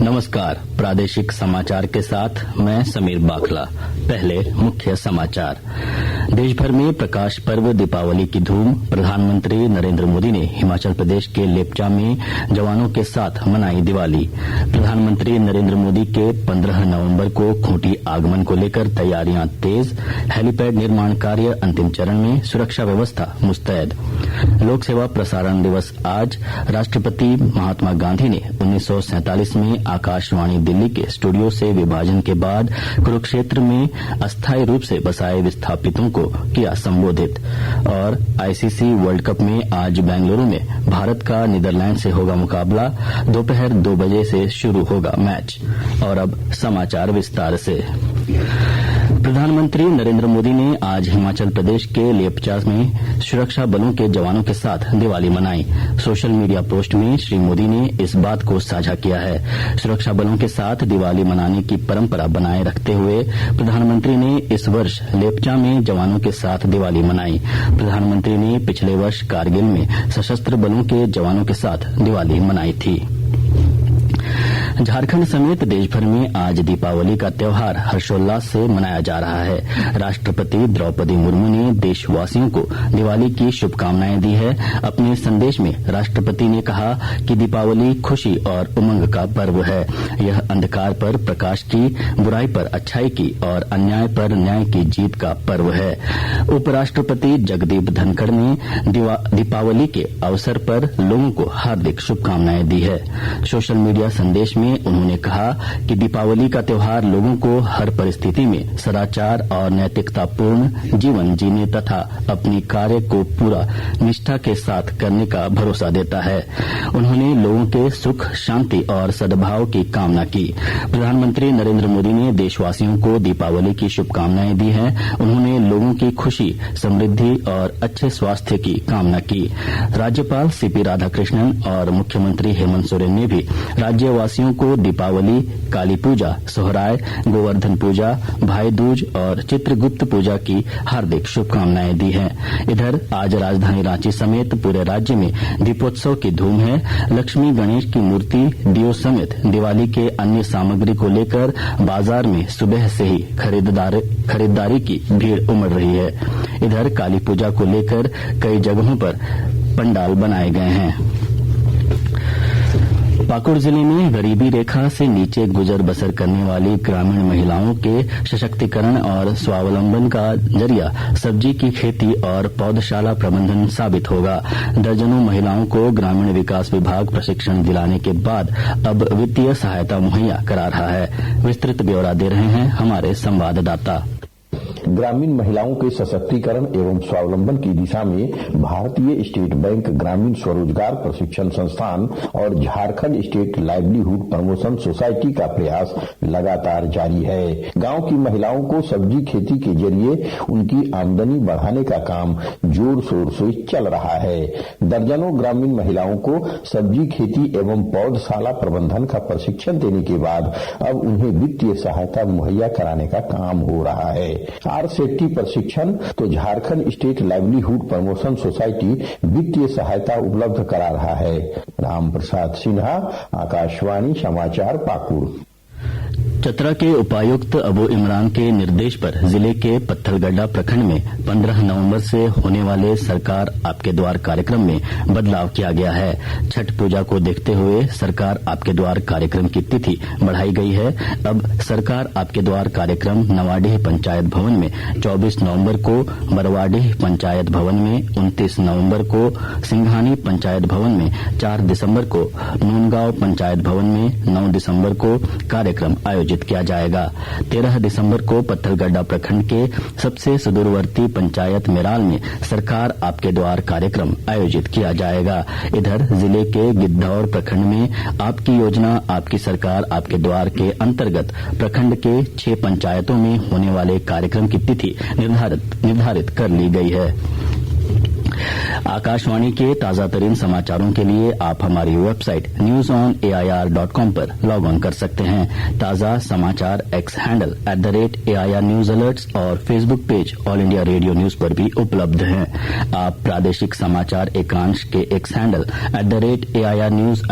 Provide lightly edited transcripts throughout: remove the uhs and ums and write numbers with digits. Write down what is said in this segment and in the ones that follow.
नमस्कार, प्रादेशिक समाचार के साथ मैं समीर बाखला। पहले मुख्य समाचार। देश भर में प्रकाश पर्व दीपावली की धूम। प्रधानमंत्री नरेंद्र मोदी ने हिमाचल प्रदेश के लेपचा में जवानों के साथ मनाई दिवाली। प्रधानमंत्री नरेंद्र मोदी के 15 नवंबर को खूंटी आगमन को लेकर तैयारियां तेज। हेलीपैड निर्माण कार्य अंतिम चरण में, सुरक्षा व्यवस्था मुस्तैद। लोक सेवा प्रसारण दिवस आज। राष्ट्रपति महात्मा गांधी ने 1947 में आकाशवाणी दिल्ली के स्टूडियो से विभाजन के बाद कुरुक्षेत्र में अस्थायी रूप से बसाए विस्थापितों को किया संबोधित। और आईसीसी वर्ल्ड कप में आज बेंगलुरु में भारत का नीदरलैंड से होगा मुकाबला। दोपहर 2 बजे से शुरू होगा मैच। और अब समाचार विस्तार से। प्रधानमंत्री नरेंद्र मोदी ने आज हिमाचल प्रदेश के लेपचा में सुरक्षा बलों के जवानों के साथ दिवाली मनाई। सोशल मीडिया पोस्ट में श्री मोदी ने इस बात को साझा किया है। सुरक्षा बलों के साथ दिवाली मनाने की परंपरा बनाए रखते हुए प्रधानमंत्री ने इस वर्ष लेपचा में जवानों के साथ दिवाली मनाई। प्रधानमंत्री ने पिछले वर्ष कारगिल में सशस्त्र बलों के जवानों के साथ दिवाली मनाई थी। झारखंड समेत देश भर में आज दीपावली का त्यौहार हर्षोल्लास से मनाया जा रहा है। राष्ट्रपति द्रौपदी मुर्मू ने देशवासियों को दिवाली की शुभकामनाएं दी है। अपने संदेश में राष्ट्रपति ने कहा कि दीपावली खुशी और उमंग का पर्व है। यह अंधकार पर प्रकाश की, बुराई पर अच्छाई की और अन्याय पर न्याय की जीत का पर्व है। उपराष्ट्रपति जगदीप धनखड़ ने दीपावली के अवसर पर लोगों को हार्दिक शुभकामनाएं दी है। सोशल मीडिया संदेश में उन्होंने कहा कि दीपावली का त्यौहार लोगों को हर परिस्थिति में सदाचार और नैतिकतापूर्ण जीवन जीने तथा अपनी कार्य को पूरा निष्ठा के साथ करने का भरोसा देता है। उन्होंने लोगों के सुख, शांति और सद्भाव की कामना की। प्रधानमंत्री नरेंद्र मोदी ने देशवासियों को दीपावली की शुभकामनाएं दी हैं। उन्होंने लोगों की खुशी, समृद्धि और अच्छे स्वास्थ्य की कामना की। राज्यपाल सीपी राधाकृष्णन और मुख्यमंत्री हेमंत सोरेन ने भी राज्यवासियों को दीपावली, काली पूजा, सोहराय, गोवर्धन पूजा, भाई दूज और चित्रगुप्त पूजा की हार्दिक शुभकामनाएं दी हैं। इधर आज राजधानी रांची समेत पूरे राज्य में दीपोत्सव की धूम है। लक्ष्मी गणेश की मूर्ति, दियो समेत दिवाली के अन्य सामग्री को लेकर बाजार में सुबह से ही खरीदारी की भीड़ उमड़ रही है। इधर काली पूजा को लेकर कई जगहों पर पंडाल बनाए गए हैं। पाकुड़ जिले में गरीबी रेखा से नीचे गुजर बसर करने वाली ग्रामीण महिलाओं के सशक्तिकरण और स्वावलंबन का जरिया सब्जी की खेती और पौधशाला प्रबंधन साबित होगा। दर्जनों महिलाओं को ग्रामीण विकास विभाग प्रशिक्षण दिलाने के बाद अब वित्तीय सहायता मुहैया करा रहा है। विस्तृत ब्यौरा दे रहे हैं हमारे संवाददाता। ग्रामीण महिलाओं के सशक्तिकरण एवं स्वावलंबन की दिशा में भारतीय स्टेट बैंक ग्रामीण स्वरोजगार प्रशिक्षण संस्थान और Jharkhand state livelihood promotion society का प्रयास लगातार जारी है। गांव की महिलाओं को सब्जी खेती के जरिए उनकी आमदनी बढ़ाने का काम जोर शोर से चल रहा है। दर्जनों ग्रामीण महिलाओं को सब्जी खेती एवं पौधशाला प्रबंधन का प्रशिक्षण देने के बाद अब उन्हें वित्तीय सहायता मुहैया कराने का काम हो रहा है। सेफ्टी प्रशिक्षण तो Jharkhand state livelihood promotion society वित्तीय सहायता उपलब्ध करा रहा है। राम प्रसाद सिन्हा, आकाशवाणी समाचार, पाकुड़। चतरा के उपायुक्त अबू इमरान के निर्देश पर जिले के पत्थलगड्डा प्रखंड में 15 नवंबर से होने वाले सरकार आपके द्वार कार्यक्रम में बदलाव किया गया है। छठ पूजा को देखते हुए सरकार आपके द्वार कार्यक्रम की तिथि बढ़ाई गई है। अब सरकार आपके द्वार कार्यक्रम नवाडीह पंचायत भवन में 24 नवंबर को, बरवाडीह पंचायत भवन में 29 नवंबर को, सिंघानी पंचायत भवन में 4 दिसंबर को, नूनगांव पंचायत भवन में 9 दिसंबर को कार्यक्रम आयोजित किया जाएगा। 13 दिसंबर को पत्थलगड्डा प्रखंड के सबसे सुदूरवर्ती पंचायत मेराल में सरकार आपके द्वार कार्यक्रम आयोजित किया जाएगा। इधर जिले के गिद्धौर प्रखंड में आपकी योजना आपकी सरकार आपके द्वार के अंतर्गत प्रखंड के 6 पंचायतों में होने वाले कार्यक्रम की तिथि निर्धारित कर ली गई है। आकाशवाणी के ताजा तरीन समाचारों के लिए आप हमारी वेबसाइट newsonair.com पर लॉग ऑन कर सकते हैं। ताजा समाचार X handle @AIR news alerts और Facebook page all India radio news पर भी उपलब्ध हैं। आप प्रादेशिक समाचार एकांश के X handle @AIR news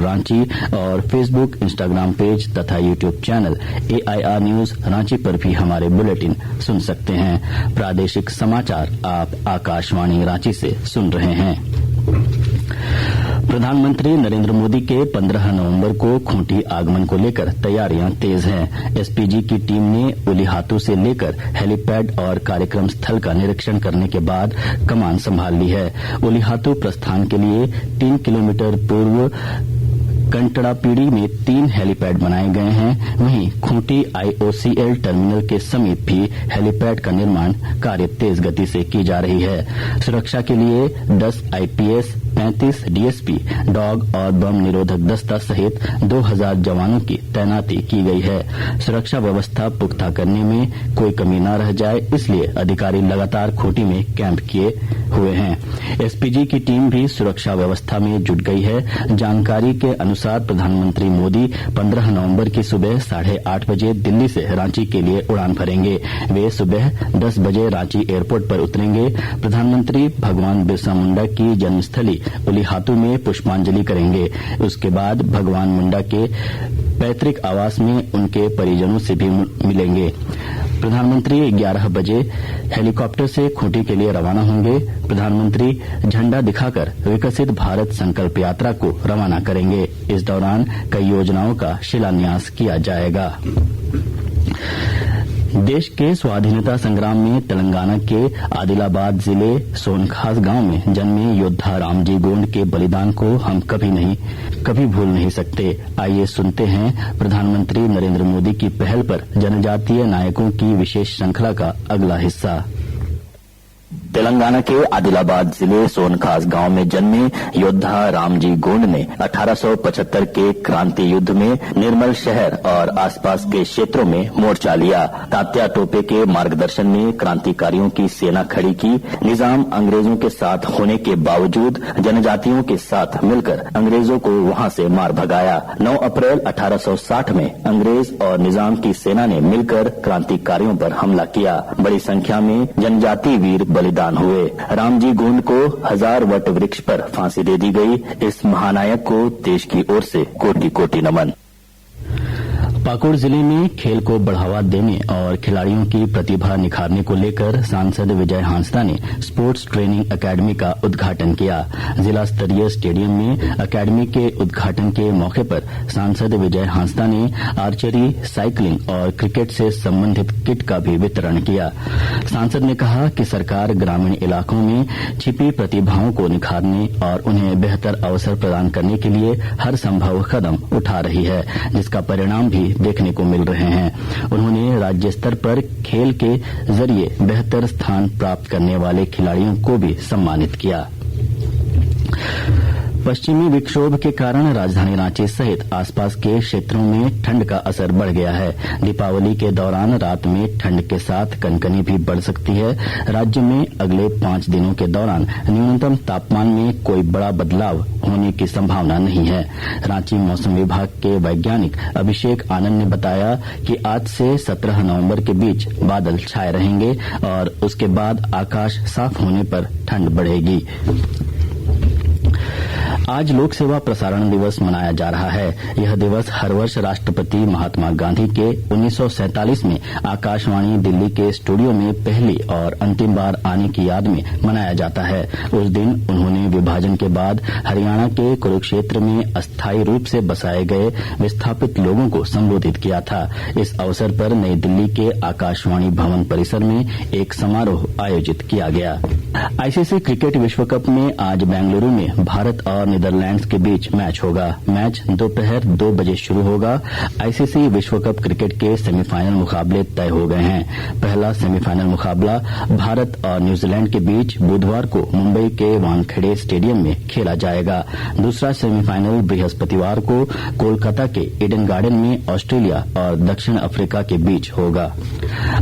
_Ranchi और फेसबुक, इंस्टाग्राम पेज तथा YouTube channel AIR news Ranchi पर भी हमारे बुलेटिन सुन सकते हैं। प्रादेशिक समाचार आप आकाशवाणी रांची से सुन रहे हैं। प्रधानमंत्री नरेंद्र मोदी के 15 नवंबर को खूंटी आगमन को लेकर तैयारियां तेज हैं। एसपीजी की टीम ने उलीहातू से लेकर हेलीपैड और कार्यक्रम स्थल का निरीक्षण करने के बाद कमान संभाल ली है। उलीहातू प्रस्थान के लिए 3 किलोमीटर पूर्व कंटड़ापीड़ी में 3 हेलीपैड बनाए गए हैं। वहीं खूंटी IOCL टर्मिनल के समीप भी हेलीपैड का निर्माण कार्य तेज गति से की जा रही है। सुरक्षा के लिए 10 IPS, 35 DSP, डॉग और बम निरोधक दस्ता सहित 2000 जवानों की तैनाती की गई है। सुरक्षा व्यवस्था पुख्ता करने में कोई कमी न रह जाए, इसलिए अधिकारी लगातार खूंटी में कैंप किए हुए हैं। एसपीजी की टीम भी सुरक्षा व्यवस्था में जुट गई है। जानकारी के अनुसार प्रधानमंत्री मोदी 15 नवंबर की सुबह 8:30 बजे दिल्ली से रांची के लिए उड़ान भरेंगे। वे सुबह 10 बजे रांची एयरपोर्ट पर उतरेंगे। प्रधानमंत्री भगवान बिरसा मुंडा की जन्मस्थली उलीहातू में पुष्पांजलि करेंगे। उसके बाद भगवान मुंडा के पैतृक आवास में उनके परिजनों से भी मिलेंगे। प्रधानमंत्री 11 बजे हेलीकॉप्टर से खूंटी के लिए रवाना होंगे। प्रधानमंत्री झंडा दिखाकर विकसित भारत संकल्प यात्रा को रवाना करेंगे। इस दौरान कई योजनाओं का शिलान्यास किया जाएगा। देश के स्वाधीनता संग्राम में तेलंगाना के आदिलाबाद जिले सोनखास गांव में जन्मे योद्धा रामजी गोंड के बलिदान को हम कभी भूल नहीं सकते। आइए सुनते हैं प्रधानमंत्री नरेंद्र मोदी की पहल पर जनजातीय नायकों की विशेष श्रृंखला का अगला हिस्सा। तेलंगाना के आदिलाबाद जिले सोनखास गांव में जन्मे योद्धा रामजी गोंड ने 1875 के क्रांति युद्ध में निर्मल शहर और आसपास के क्षेत्रों में मोर्चा लिया। तात्या टोपे के मार्गदर्शन में क्रांतिकारियों की सेना खड़ी की। निजाम अंग्रेजों के साथ होने के बावजूद जनजातियों के साथ मिलकर अंग्रेजों को वहां से मार भगाया। 9 अप्रैल 1860 में अंग्रेज और निजाम की सेना ने मिलकर क्रांतिकारियों पर हमला किया। बड़ी संख्या में जनजाति वीर बलिदान हुए। रामजी गोंड को 1000 वट वृक्ष पर फांसी दे दी गई। इस महानायक को देश की ओर से कोटि कोटि नमन। पाकुड़ जिले में खेल को बढ़ावा देने और खिलाड़ियों की प्रतिभा निखारने को लेकर सांसद विजय हांसदा ने स्पोर्ट्स ट्रेनिंग अकादमी का उद्घाटन किया। जिला स्तरीय स्टेडियम में अकादमी के उद्घाटन के मौके पर सांसद विजय हांसदा ने आर्चरी, साइकिलिंग और क्रिकेट से संबंधित किट का भी वितरण किया। सांसद ने कहा कि सरकार ग्रामीण इलाकों में छिपी प्रतिभाओं को निखारने और उन्हें बेहतर अवसर प्रदान करने के लिए हर संभव कदम उठा रही है, जिसका परिणाम भी देखने को मिल रहे हैं। उन्होंने राज्य स्तर पर खेल के जरिए बेहतर स्थान प्राप्त करने वाले खिलाड़ियों को भी सम्मानित किया। पश्चिमी विक्षोभ के कारण राजधानी रांची सहित आसपास के क्षेत्रों में ठंड का असर बढ़ गया है। दीपावली के दौरान रात में ठंड के साथ कनकनी भी बढ़ सकती है। राज्य में अगले 5 दिनों के दौरान न्यूनतम तापमान में कोई बड़ा बदलाव होने की संभावना नहीं है। रांची मौसम विभाग के वैज्ञानिक अभिषेक आनंद ने बताया कि आज से 17 नवंबर के बीच बादल छाए रहेंगे और उसके बाद आकाश साफ होने पर ठंड बढ़ेगी। आज लोक सेवा प्रसारण दिवस मनाया जा रहा है। यह दिवस हर वर्ष राष्ट्रपति महात्मा गांधी के 1947 में आकाशवाणी दिल्ली के स्टूडियो में पहली और अंतिम बार आने की याद में मनाया जाता है। उस दिन उन्होंने विभाजन के बाद हरियाणा के कुरुक्षेत्र में अस्थायी रूप से बसाए गए विस्थापित लोगों को संबोधित किया था। इस अवसर पर नई दिल्ली के आकाशवाणी भवन परिसर में एक समारोह आयोजित किया गया। आईसीसी क्रिकेट विश्व कप में आज बेंगलुरु में भारत और नीदरलैंड्स के बीच मैच होगा। मैच दोपहर 2 बजे शुरू होगा। आईसीसी विश्व कप क्रिकेट के सेमीफाइनल मुकाबले तय हो गए हैं। पहला सेमीफाइनल मुकाबला भारत और न्यूजीलैंड के बीच बुधवार को मुंबई के वानखेड़े स्टेडियम में खेला जाएगा। दूसरा सेमीफाइनल बृहस्पतिवार को कोलकाता के ईडन गार्डन में ऑस्ट्रेलिया और दक्षिण अफ्रीका के बीच होगा।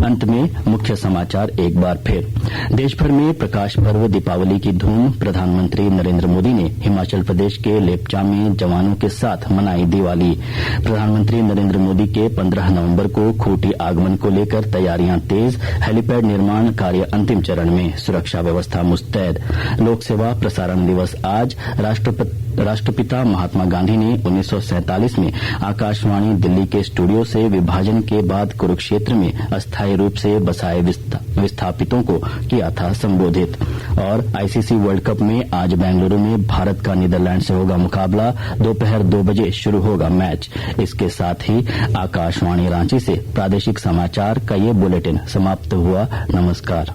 अंत में मुख्य समाचार एक बार फिर। देश भर में प्रकाश पर्व दीपावली की धूम। प्रधानमंत्री नरेंद्र मोदी ने हिमाचल प्रदेश के लेपचा में जवानों के साथ मनाई दिवाली। प्रधानमंत्री नरेंद्र मोदी के 15 नवंबर को खूंटी आगमन को लेकर तैयारियां तेज। हेलीपैड निर्माण कार्य अंतिम चरण में। सुरक्षा व्यवस्था मुस्तैद। लोक सेवा प्रसारण दिवस आज। राष्ट्रपिता महात्मा गांधी ने 1947 में आकाशवाणी दिल्ली के स्टूडियो से विभाजन के बाद कुरुक्षेत्र में अस्थायी रूप से बसाए विस्थापितों को किया था संबोधित। और आईसीसी वर्ल्ड कप में आज बेंगलुरु में भारत का नीदरलैंड से होगा मुकाबला। दोपहर 2 बजे शुरू होगा मैच। इसके साथ ही आकाशवाणी रांची से प्रादेशिक समाचार का ये बुलेटिन समाप्त हुआ। नमस्कार।